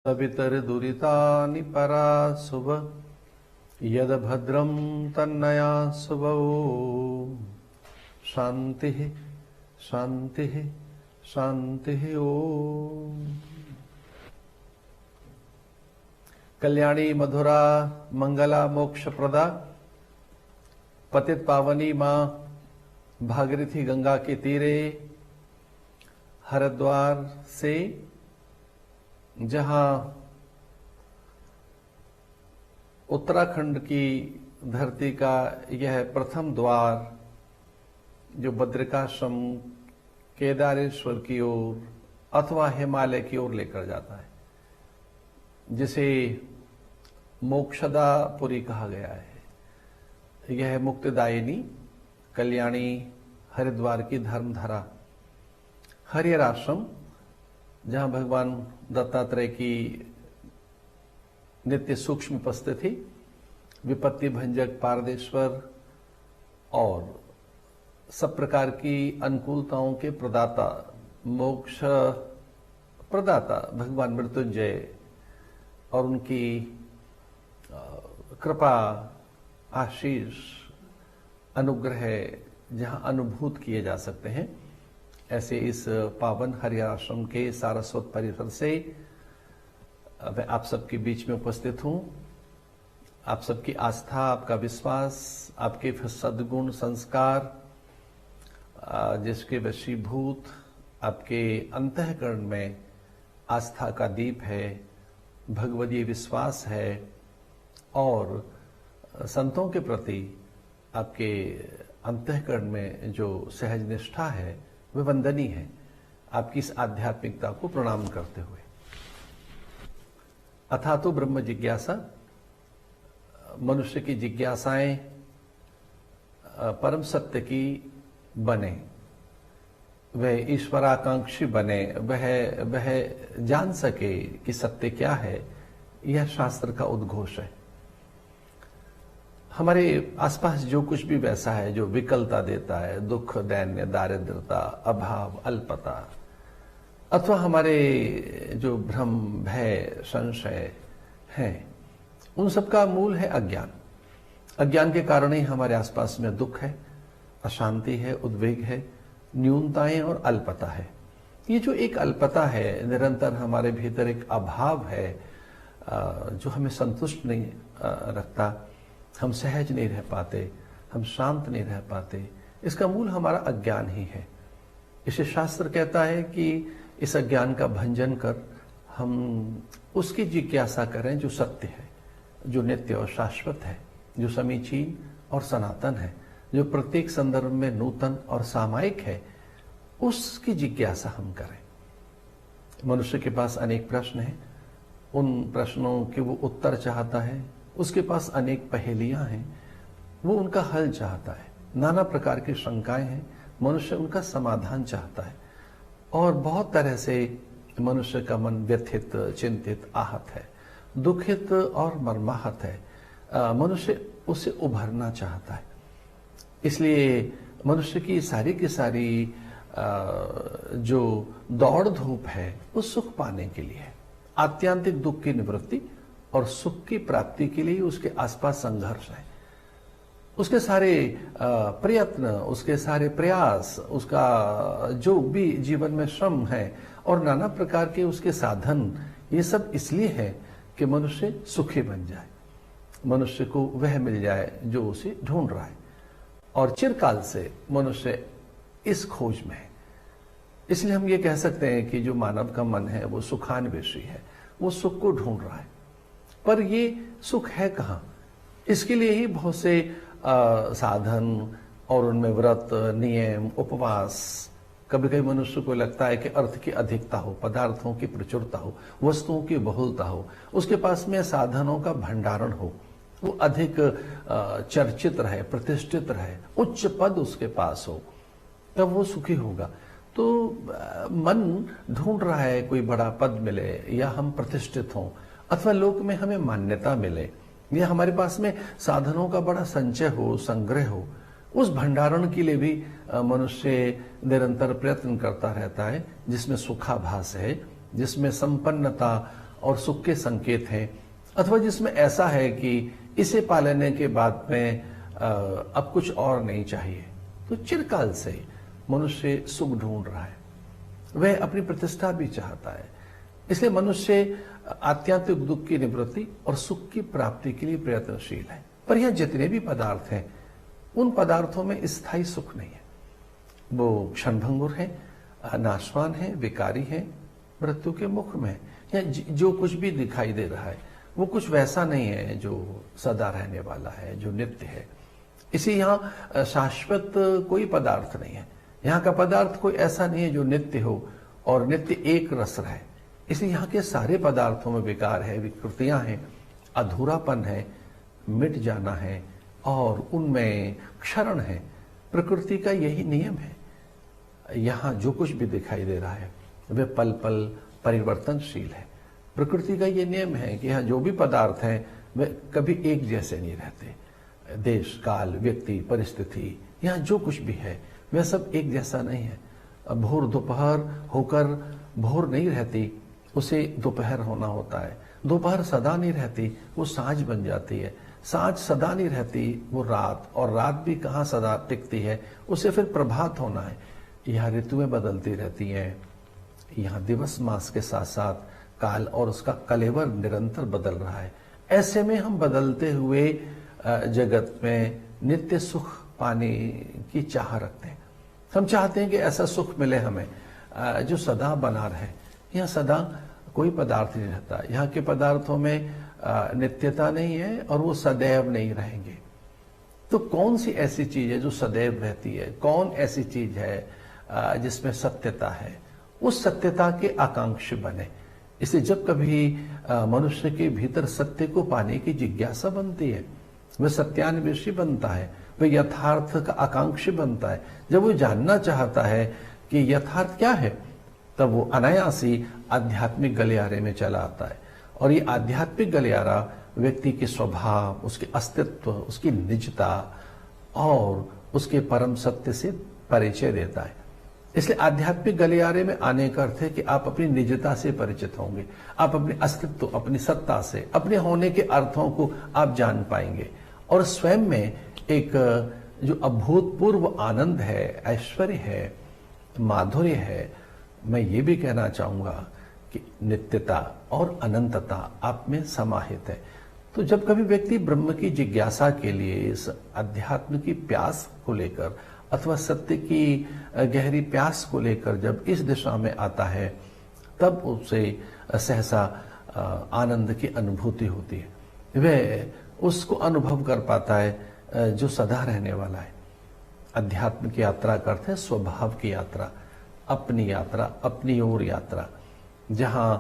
सवितर्दुरितानि पराशुभ यद भद्रं तन्नयाशुभो शांति शांति शांति ओम। कल्याणी मधुरा मंगला मोक्ष प्रदा पतित पावनी मां भागीरथी गंगा के तीरे हरिद्वार से, जहां उत्तराखंड की धरती का यह प्रथम द्वार जो बद्रिकाश्रम केदारेश्वर की ओर अथवा हिमालय की ओर लेकर जाता है, जिसे मोक्षदापुरी कहा गया है। यह मुक्तिदायिनी कल्याणी हरिद्वार की धर्मधारा हरिहर आश्रम, जहां भगवान दत्तात्रेय की नित्य सूक्ष्म उपस्थिति, विपत्ति भंजक पारदेश्वर और सब प्रकार की अनुकूलताओं के प्रदाता, मोक्ष प्रदाता भगवान मृत्युंजय और उनकी कृपा आशीष अनुग्रह जहां अनुभूत किए जा सकते हैं, ऐसे इस पावन हरिहर आश्रम के सारस्वत परिसर से मैं आप सबके बीच में उपस्थित हूं। आप सबकी आस्था, आपका विश्वास, आपके सद्गुण संस्कार, जिसके वशीभूत आपके अंतःकरण में आस्था का दीप है, भगवदीय विश्वास है और संतों के प्रति आपके अंतःकरण में जो सहज निष्ठा है वह वंदनीय है। आपकी इस आध्यात्मिकता को प्रणाम करते हुए अथा तो ब्रह्म जिज्ञासा, मनुष्य की जिज्ञासाएं परम सत्य की बने, वह ईश्वराकांक्षी बने, वह जान सके कि सत्य क्या है, यह शास्त्र का उद्घोष है। हमारे आसपास जो कुछ भी वैसा है जो विकलता देता है, दुख, दैन्य, दारिद्रता, अभाव, अल्पता, अथवा हमारे जो भ्रम, भय, संशय हैं, उन सब का मूल है अज्ञान। अज्ञान के कारण ही हमारे आसपास में दुख है, अशांति है, उद्वेग है, न्यूनताएं और अल्पता है। ये जो एक अल्पता है, निरंतर हमारे भीतर एक अभाव है जो हमें संतुष्ट नहीं रखता, हम सहज नहीं रह पाते, हम शांत नहीं रह पाते, इसका मूल हमारा अज्ञान ही है। इसे शास्त्र कहता है कि इस अज्ञान का भंजन कर हम उसकी जिज्ञासा करें जो सत्य है, जो नित्य और शाश्वत है, जो समीचीन और सनातन है, जो प्रत्येक संदर्भ में नूतन और सामायिक है, उसकी जिज्ञासा हम करें। मनुष्य के पास अनेक प्रश्न हैं, उन प्रश्नों के वो उत्तर चाहता है, उसके पास अनेक पहेलियां हैं, वो उनका हल चाहता है। नाना प्रकार की शंकाएं हैं, मनुष्य उनका समाधान चाहता है। और बहुत तरह से मनुष्य का मन व्यथित, चिंतित, आहत है, दुखित और मर्माहत है। मनुष्य उससे उभरना चाहता है। इसलिए मनुष्य की सारी की सारी जो दौड़ धूप है वो सुख पाने के लिए है। आत्यांतिक दुख की निवृत्ति और सुख की प्राप्ति के लिए उसके आसपास संघर्ष है। उसके सारे प्रयत्न, उसके सारे प्रयास, उसका जो भी जीवन में श्रम है और नाना प्रकार के उसके साधन, ये सब इसलिए है कि मनुष्य सुखी बन जाए, मनुष्य को वह मिल जाए जो उसे ढूंढ रहा है। और चिरकाल से मनुष्य इस खोज में है। इसलिए हम ये कह सकते हैं कि जो मानव का मन है वो सुखान्वेषी है, वो सुख को ढूंढ रहा है। पर ये सुख है कहाँ? इसके लिए ही बहुत से साधन और उनमें व्रत, नियम, उपवास। कभी कभी मनुष्य को लगता है कि अर्थ की अधिकता हो, पदार्थों की प्रचुरता हो, वस्तुओं की बहुलता हो, उसके पास में साधनों का भंडारण हो, वो अधिक चर्चित रहे, प्रतिष्ठित रहे, उच्च पद उसके पास हो, तब वो सुखी होगा। तो मन ढूंढ रहा है कोई बड़ा पद मिले, या हम प्रतिष्ठित हों, अथवा लोक में हमें मान्यता मिले, या हमारे पास में साधनों का बड़ा संचय हो, संग्रह हो। उस भंडारण के लिए भी मनुष्य निरंतर प्रयत्न करता रहता है, जिसमें सुखाभास है, जिसमें संपन्नता और सुख के संकेत हैं, अथवा जिसमें ऐसा है कि इसे पा लेने के बाद में अब कुछ और नहीं चाहिए, तो चिरकाल से मनुष्य सुख ढूंढ रहा है, वह अपनी प्रतिष्ठा भी चाहता है। इसलिए मनुष्य आत्यात्मिक दुख की निवृत्ति और सुख की प्राप्ति के लिए प्रयत्नशील है। पर यह जितने भी पदार्थ हैं, उन पदार्थों में स्थायी सुख नहीं है। वो क्षणभंगुर है, नाशवान है, विकारी है, मृत्यु के मुख में है। या जो कुछ भी दिखाई दे रहा है वो कुछ वैसा नहीं है जो सदा रहने वाला है, जो नित्य है। इसी यहाँ शाश्वत कोई पदार्थ नहीं है। यहाँ का पदार्थ कोई ऐसा नहीं है जो नित्य हो और नित्य एक रस रहे। इसलिए यहाँ के सारे पदार्थों में विकार है, विकृतियां हैं, अधूरापन है, मिट जाना है और उनमें क्षरण है। प्रकृति का यही नियम है। यहाँ जो कुछ भी दिखाई दे रहा है वह पल पल परिवर्तनशील है। प्रकृति का ये नियम है कि यहाँ जो भी पदार्थ हैं वे कभी एक जैसे नहीं रहते। देश, काल, व्यक्ति, परिस्थिति, यहाँ जो कुछ भी है वह सब एक जैसा नहीं है। भोर दोपहर होकर भोर नहीं रहती, उसे दोपहर होना होता है। दोपहर सदा नहीं रहती, वो सांझ बन जाती है। सांझ सदा नहीं रहती, वो रात, और रात भी कहाँ सदा टिकती है, उसे फिर प्रभात होना है। यहाँ ऋतुएं बदलती रहती हैं। यहाँ दिवस मास के साथ साथ काल और उसका कलेवर निरंतर बदल रहा है। ऐसे में हम बदलते हुए जगत में नित्य सुख पाने की चाह रखते हैं। हम चाहते हैं कि ऐसा सुख मिले हमें जो सदा बना रहे। यहाँ सदा कोई पदार्थ नहीं रहता। यहाँ के पदार्थों में नित्यता नहीं है और वो सदैव नहीं रहेंगे। तो कौन सी ऐसी चीज है जो सदैव रहती है? कौन ऐसी चीज है जिसमें सत्यता है? उस सत्यता के आकांक्षी बने। इसलिए जब कभी मनुष्य के भीतर सत्य को पाने की जिज्ञासा बनती है, वह सत्यान्वेषी बनता है, वह यथार्थ का आकांक्षी बनता है। जब वो जानना चाहता है कि यथार्थ क्या है, तब वो अनायासी आध्यात्मिक गलियारे में चला आता है। और ये आध्यात्मिक गलियारा व्यक्ति के स्वभाव, उसके अस्तित्व, उसकी निजता और उसके परम सत्य से परिचय देता है। इसलिए आध्यात्मिक गलियारे में आने का अर्थ है कि आप अपनी निजता से परिचित होंगे, आप अपने अस्तित्व, अपनी सत्ता से, अपने होने के अर्थों को आप जान पाएंगे। और स्वयं में एक जो अभूतपूर्व आनंद है, ऐश्वर्य है, माधुर्य है। मैं ये भी कहना चाहूंगा कि नित्यता और अनंतता आप में समाहित है। तो जब कभी व्यक्ति ब्रह्म की जिज्ञासा के लिए, इस अध्यात्म की प्यास को लेकर अथवा सत्य की गहरी प्यास को लेकर जब इस दिशा में आता है, तब उसे सहसा आनंद की अनुभूति होती है। वह उसको अनुभव कर पाता है जो सदा रहने वाला है। अध्यात्म की यात्रा का अर्थ है स्वभाव की यात्रा, अपनी यात्रा, अपनी ओर यात्रा, जहां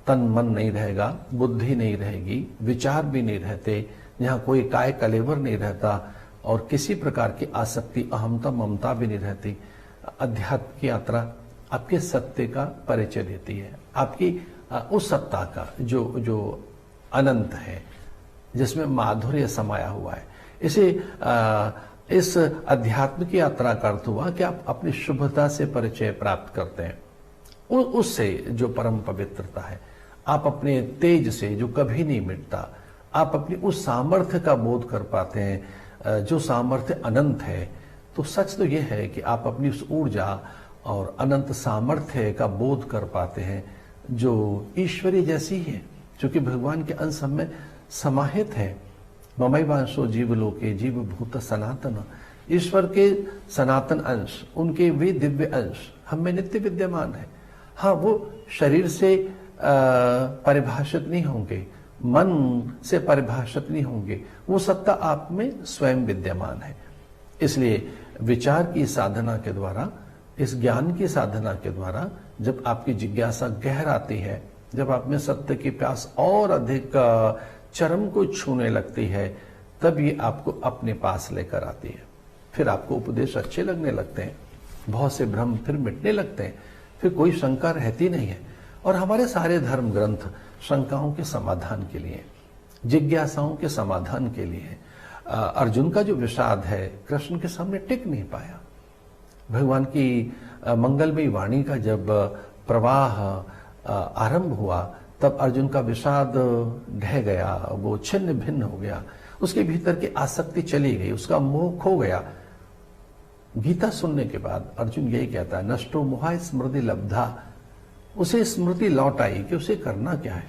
तन मन नहीं रहेगा, बुद्धि नहीं रहेगी, विचार भी नहीं रहते, जहां कोई काय कलेवर नहीं रहता और किसी प्रकार की आसक्ति, अहमता, ममता भी नहीं रहती। अध्यात्म की यात्रा आपके सत्य का परिचय देती है, आपकी उस सत्ता का जो अनंत है, जिसमें माधुर्य समाया हुआ है। इसे इस अध्यात्म की यात्रा का अर्थ हुआ कि आप अपनी शुभता से परिचय प्राप्त करते हैं, उससे जो परम पवित्रता है। आप अपने तेज से जो कभी नहीं मिटता, आप अपनी उस सामर्थ्य का बोध कर पाते हैं जो सामर्थ्य अनंत है। तो सच तो यह है कि आप अपनी उस ऊर्जा और अनंत सामर्थ्य का बोध कर पाते हैं जो ईश्वरीय जैसी है, क्योंकि भगवान के अंश में समाहित है। ममैवांशो जीवलोके जीवभूत सनातन, ईश्वर के सनातन अंश, उनके वे दिव्य अंश हम में नित्य विद्यमान है। हाँ, वो शरीर से परिभाषित नहीं होंगे, मन से परिभाषित नहीं होंगे, वो सत्ता आप में स्वयं विद्यमान है। इसलिए विचार की साधना के द्वारा, इस ज्ञान की साधना के द्वारा जब आपकी जिज्ञासा गहराती है, जब आप में सत्य की प्यास और अधिक चरम को छूने लगती है, तब ये आपको अपने पास लेकर आती है। फिर आपको उपदेश अच्छे लगने लगते हैं, बहुत से भ्रम फिर मिटने लगते हैं, फिर कोई शंका रहती नहीं है। और हमारे सारे धर्म ग्रंथ शंकाओं के समाधान के लिए, जिज्ञासाओं के समाधान के लिए। अर्जुन का जो विषाद है कृष्ण के सामने टिक नहीं पाया। भगवान की मंगलमयी वाणी का जब प्रवाह आरंभ हुआ, तब अर्जुन का विषाद ढह गया, वो छिन्न भिन्न हो गया, उसके भीतर की आसक्ति चली गई, उसका मोह खो गया। गीता सुनने के बाद अर्जुन यही कहता है, नष्टो मोहा स्मृति लब्धा। उसे स्मृति लौट आई कि उसे करना क्या है,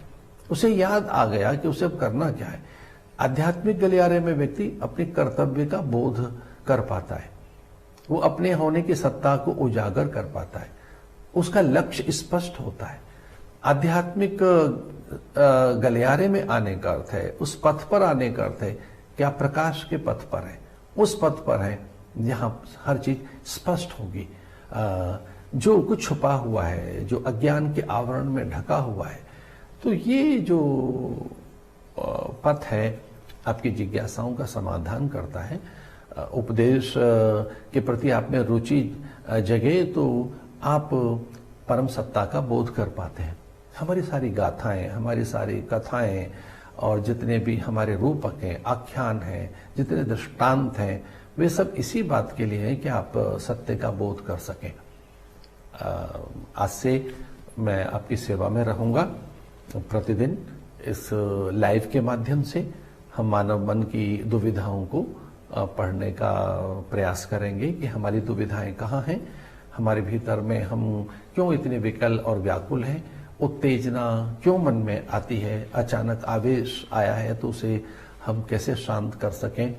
उसे याद आ गया कि उसे अब करना क्या है। आध्यात्मिक गलियारे में व्यक्ति अपने कर्तव्य का बोध कर पाता है, वो अपने होने की सत्ता को उजागर कर पाता है, उसका लक्ष्य स्पष्ट होता है। आध्यात्मिक गलियारे में आने का अर्थ है, उस पथ पर आने का अर्थ है कि आप प्रकाश के पथ पर हैं, उस पथ पर हैं जहां हर चीज स्पष्ट होगी। जो कुछ छुपा हुआ है, जो अज्ञान के आवरण में ढका हुआ है, तो ये जो पथ है आपकी जिज्ञासाओं का समाधान करता है। उपदेश के प्रति आप में रुचि जगे तो आप परम सत्ता का बोध कर पाते हैं। हमारी सारी गाथाएं, हमारी सारी कथाएं और जितने भी हमारे रूपक हैं, आख्यान हैं, जितने दृष्टांत हैं, वे सब इसी बात के लिए हैं कि आप सत्य का बोध कर सकें। आज से मैं आपकी सेवा में रहूंगा। प्रतिदिन इस लाइव के माध्यम से हम मानव मन की दुविधाओं को पढ़ने का प्रयास करेंगे कि हमारी दुविधाएं कहाँ हैं, हमारे भीतर में हम क्यों इतने विकल और व्याकुल हैं, उत्तेजना क्यों मन में आती है, अचानक आवेश आया है तो उसे हम कैसे शांत कर सकें,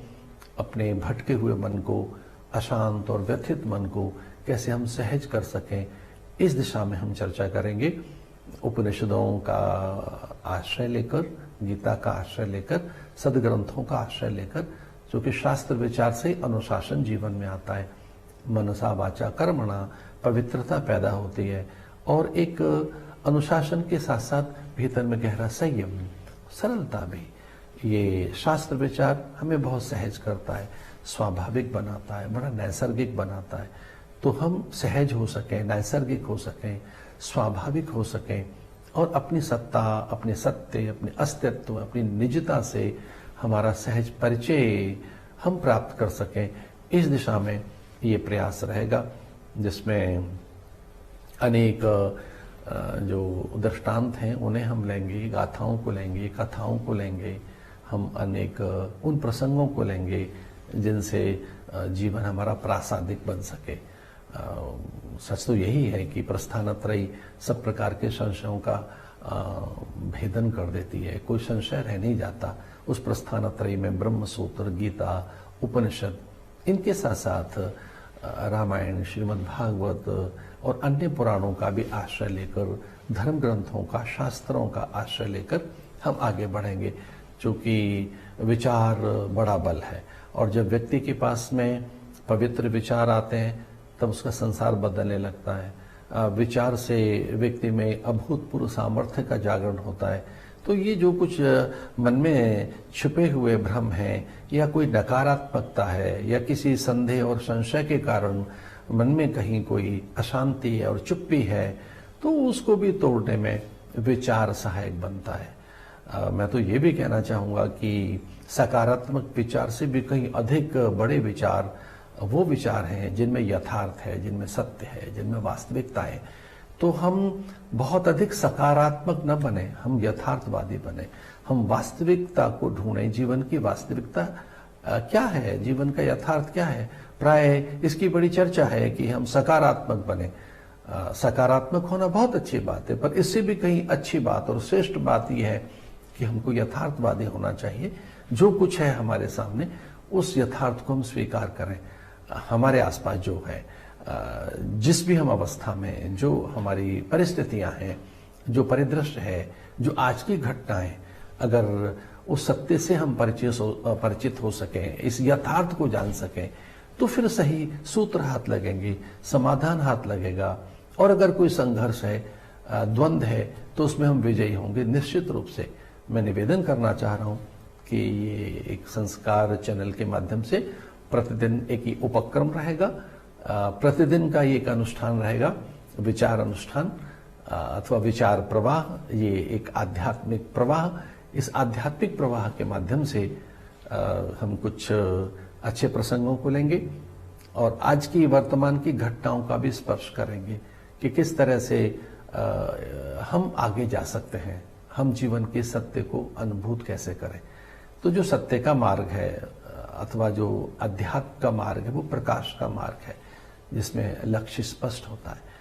अपने भटके हुए मन को, अशांत और व्यथित मन को कैसे हम सहज कर सकें, इस दिशा में हम चर्चा करेंगे। उपनिषदों का आश्रय लेकर, गीता का आश्रय लेकर, सदग्रंथों का आश्रय लेकर, जो कि शास्त्र विचार से अनुशासन जीवन में आता है। मनसा वाचा कर्मणा पवित्रता पैदा होती है और एक अनुशासन के साथ साथ भीतर में गहरा संयम, सरलता भी। ये शास्त्र विचार हमें बहुत सहज करता है, स्वाभाविक बनाता है, बड़ा नैसर्गिक बनाता है। तो हम सहज हो सकें, नैसर्गिक हो सकें, स्वाभाविक हो सकें और अपनी सत्ता, अपने सत्य, अपने अस्तित्व, अपनी निजता से हमारा सहज परिचय हम प्राप्त कर सकें, इस दिशा में ये प्रयास रहेगा, जिसमें अनेक जो दृष्टांत हैं उन्हें हम लेंगे, गाथाओं को लेंगे, कथाओं को लेंगे, हम अनेक उन प्रसंगों को लेंगे जिनसे जीवन हमारा प्रासादिक बन सके। सच तो यही है कि प्रस्थानत्रयी सब प्रकार के संशयों का भेदन कर देती है, कोई संशय रह नहीं जाता उस प्रस्थानत्रयी में। ब्रह्म सूत्र, गीता, उपनिषद, इनके साथ साथ रामायण, श्रीमद् भागवत और अन्य पुराणों का भी आश्रय लेकर, धर्म ग्रंथों का, शास्त्रों का आश्रय लेकर हम आगे बढ़ेंगे। चूँकि विचार बड़ा बल है और जब व्यक्ति के पास में पवित्र विचार आते हैं तब उसका संसार बदलने लगता है। विचार से व्यक्ति में अभूतपूर्व सामर्थ्य का जागरण होता है। तो ये जो कुछ मन में छुपे हुए भ्रम हैं या कोई नकारात्मकता है या किसी संदेह और संशय के कारण मन में कहीं कोई अशांति और चुप्पी है, तो उसको भी तोड़ने में विचार सहायक बनता है। मैं तो ये भी कहना चाहूँगा कि सकारात्मक विचार से भी कहीं अधिक बड़े विचार वो विचार हैं जिनमें यथार्थ है, जिनमें सत्य है, जिनमें वास्तविकता है। तो हम बहुत अधिक सकारात्मक न बने, हम यथार्थवादी बने, हम वास्तविकता को ढूंढें। जीवन की वास्तविकता क्या है, जीवन का यथार्थ क्या है। प्राय इसकी बड़ी चर्चा है कि हम सकारात्मक बने। सकारात्मक होना बहुत अच्छी बात है, पर इससे भी कहीं अच्छी बात और श्रेष्ठ बात यह है कि हमको यथार्थवादी होना चाहिए। जो कुछ है हमारे सामने, उस यथार्थ को हम स्वीकार करें। हमारे आसपास जो है, जिस भी हम अवस्था में, जो हमारी परिस्थितियां हैं, जो परिदृश्य है, जो आज की घटनाएं, अगर उस सत्य से हम परिचित हो सकें, इस यथार्थ को जान सकें, तो फिर सही सूत्र हाथ लगेंगे, समाधान हाथ लगेगा। और अगर कोई संघर्ष है, द्वंद्व है, तो उसमें हम विजयी होंगे निश्चित रूप से। मैं निवेदन करना चाह रहा हूं कि ये एक संस्कार चैनल के माध्यम से प्रतिदिन एक ही उपक्रम रहेगा, प्रतिदिन का ये एक अनुष्ठान रहेगा, विचार अनुष्ठान अथवा विचार प्रवाह। ये एक आध्यात्मिक प्रवाह, इस आध्यात्मिक प्रवाह के माध्यम से हम कुछ अच्छे प्रसंगों को लेंगे और आज की वर्तमान की घटनाओं का भी स्पर्श करेंगे कि किस तरह से हम आगे जा सकते हैं, हम जीवन के सत्य को अनुभूत कैसे करें। तो जो सत्य का मार्ग है अथवा जो अध्यात्म का मार्ग है वो प्रकाश का मार्ग है, जिसमें लक्ष्य स्पष्ट होता है।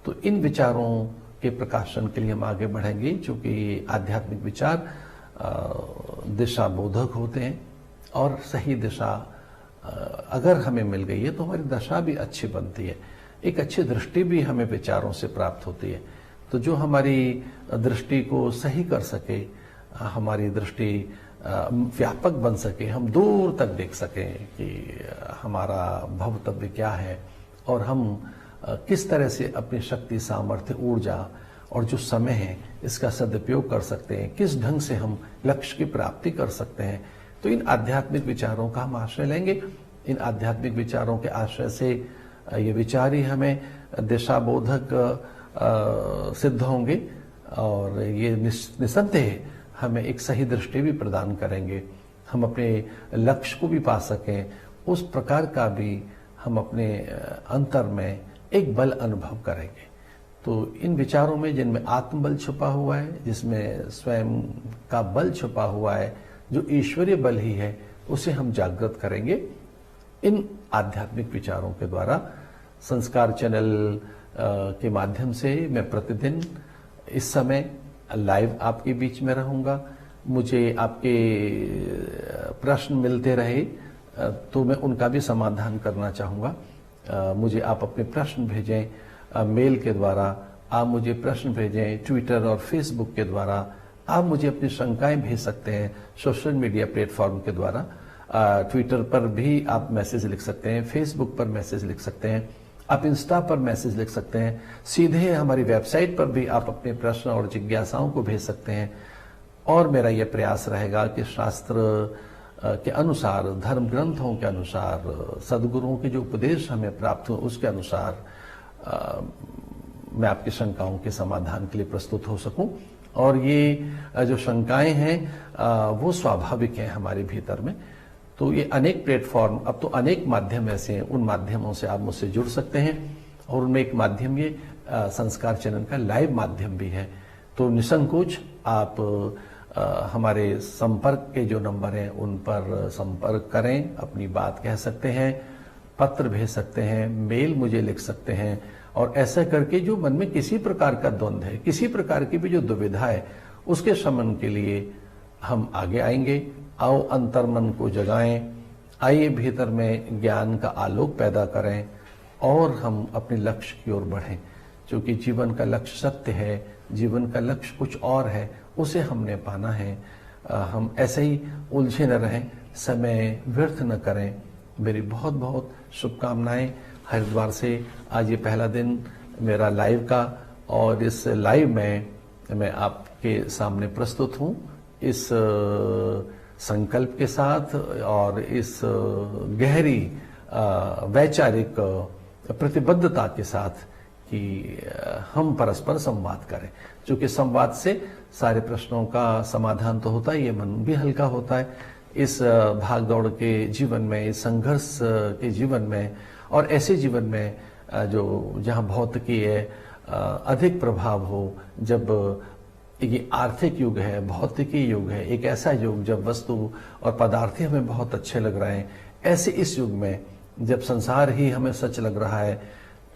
तो इन विचारों के प्रकाशन के लिए हम आगे बढ़ेंगे, चूंकि आध्यात्मिक विचार दिशा बोधक होते हैं और सही दिशा अगर हमें मिल गई है तो हमारी दशा भी अच्छी बनती है, एक अच्छी दृष्टि भी हमें विचारों से प्राप्त होती है। तो जो हमारी दृष्टि को सही कर सके, हमारी दृष्टि व्यापक बन सके, हम दूर तक देख सकें कि हमारा भवितव्य क्या है और हम किस तरह से अपनी शक्ति, सामर्थ्य, ऊर्जा और जो समय है इसका सदुपयोग कर सकते हैं, किस ढंग से हम लक्ष्य की प्राप्ति कर सकते हैं। तो इन आध्यात्मिक विचारों का हम आश्रय लेंगे। इन आध्यात्मिक विचारों के आश्रय से ये विचार ही हमें दिशा बोधक सिद्ध होंगे और ये निसंदेह हमें एक सही दृष्टि भी प्रदान करेंगे। हम अपने लक्ष्य को भी पा सकें, उस प्रकार का भी हम अपने अंतर में एक बल अनुभव करेंगे। तो इन विचारों में जिनमें आत्मबल छुपा हुआ है, जिसमें स्वयं का बल छुपा हुआ है, जो ईश्वरीय बल ही है, उसे हम जागृत करेंगे इन आध्यात्मिक विचारों के द्वारा। संस्कार चैनल के माध्यम से मैं प्रतिदिन इस समय लाइव आपके बीच में रहूंगा। मुझे आपके प्रश्न मिलते रहे तो मैं उनका भी समाधान करना चाहूँगा। मुझे आप अपने प्रश्न भेजें मेल के द्वारा, आप मुझे प्रश्न भेजें ट्विटर और फेसबुक के द्वारा, आप मुझे अपनी शंकाएं भेज सकते हैं सोशल मीडिया प्लेटफॉर्म के द्वारा। ट्विटर पर भी आप मैसेज लिख सकते हैं, फेसबुक पर मैसेज लिख सकते हैं, आप इंस्टा पर मैसेज लिख सकते हैं, सीधे हमारी वेबसाइट पर भी आप अपने प्रश्न और जिज्ञासाओं को भेज सकते हैं। और मेरा यह प्रयास रहेगा कि शास्त्र के अनुसार, धर्म ग्रंथों के अनुसार, सदगुरुओं के जो उपदेश हमें प्राप्त हो उसके अनुसार मैं आपकी शंकाओं के समाधान के लिए प्रस्तुत हो सकूं। और ये जो शंकाएं हैं वो स्वाभाविक हैं हमारे भीतर में। तो ये अनेक प्लेटफॉर्म, अब तो अनेक माध्यम ऐसे हैं, उन माध्यमों से आप मुझसे जुड़ सकते हैं। और उनमें एक माध्यम ये संस्कार चैनल का लाइव माध्यम भी है। तो निसंकोच आप हमारे संपर्क के जो नंबर हैं उन पर संपर्क करें, अपनी बात कह सकते हैं, पत्र भेज सकते हैं, मेल मुझे लिख सकते हैं। और ऐसा करके जो मन में किसी प्रकार का द्वंद्व है, किसी प्रकार की भी जो दुविधा है, उसके शमन के लिए हम आगे आएंगे। आओ अंतर्मन को जगाएं, आइए भीतर में ज्ञान का आलोक पैदा करें और हम अपने लक्ष्य की ओर बढ़ें। क्योंकि जीवन का लक्ष्य सत्य है, जीवन का लक्ष्य कुछ और है, उसे हमने पाना है। हम ऐसे ही उलझे न रहें, समय व्यर्थ न करें। मेरी बहुत बहुत शुभकामनाएं हरिद्वार से। आज ये पहला दिन मेरा लाइव का, और इस लाइव में मैं आपके सामने प्रस्तुत हूँ इस संकल्प के साथ और इस गहरी वैचारिक प्रतिबद्धता के साथ कि हम परस्पर संवाद करें। क्योंकि संवाद से सारे प्रश्नों का समाधान तो होता ही है, मन भी हल्का होता है। इस भागदौड़ के जीवन में, इस संघर्ष के जीवन में और ऐसे जीवन में जो जहाँ भौतिकी है अधिक प्रभाव हो, जब ये आर्थिक युग है, भौतिकी युग है, एक ऐसा युग जब वस्तु और पदार्थ हमें बहुत अच्छे लग रहे हैं, ऐसे इस युग में जब संसार ही हमें सच लग रहा है,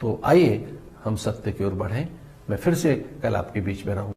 तो आइए हम सत्य की ओर बढ़ें। मैं फिर से कल आपके बीच में रहूं।